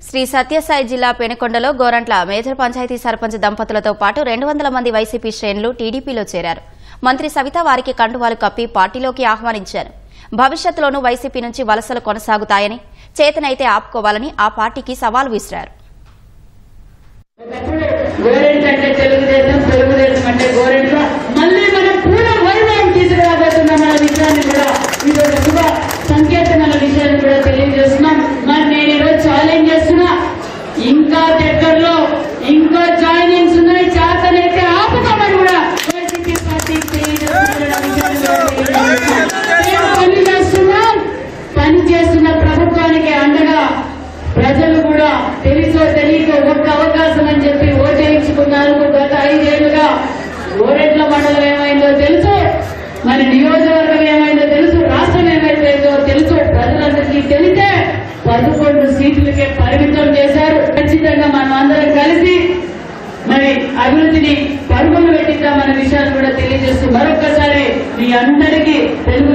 శ్రీ సత్యసాయి జిల్లా పెనుకొండలో గోరంట్ల మేజర్ పంచాయతీ సర్పంచ్ దంపతులతో పాటు 200 మంది వైసీపీ శ్రేణులు టీడీపీలో చేరారు. మంత్రి సవిత వారికి కండువాలు కప్పి పార్టీలోకి ఆహ్వానించారు. భవిష్యత్తులోనూ వైసీపీ నుంచి వలసలు కొనసాగుతాయని, చేతనైతే ఆపుకోవాలని ఆ పార్టీకి సవాల్ విసిరారు. ఇంకా దగ్గరలో ఇంకా జాయినింగ్స్ ఉన్నాయి, చేతనైతే ఆపుకోమని కూడా వైసీపీ పార్టీ పనిచేస్తున్న ప్రభుత్వానికి అండగా ప్రజలు కూడా తెలుసో తెలియక ఒక్క అవకాశం అని చెప్పి ఓటేయించుకున్నారు. గత 5 ఏళ్లుగా గోరెంట్ల మండలం ఏమైందో తెలుసు, మన నియోజకవర్గం ఏమైందో తెలుసు, రాష్ట్రం ఏమైందో తెలుసు. ప్రజలందరికీ తెలిసే 11 సీట్లకే పరిమితం చేశారు. ఖచ్చితంగా మనం అందరం కలిసి మరి అభివృద్ధిని పరుగులు పెట్టిద్దామన్న విషయాన్ని కూడా తెలియజేస్తూ మరొక్కసారి మీ అందరికీ తెలుగు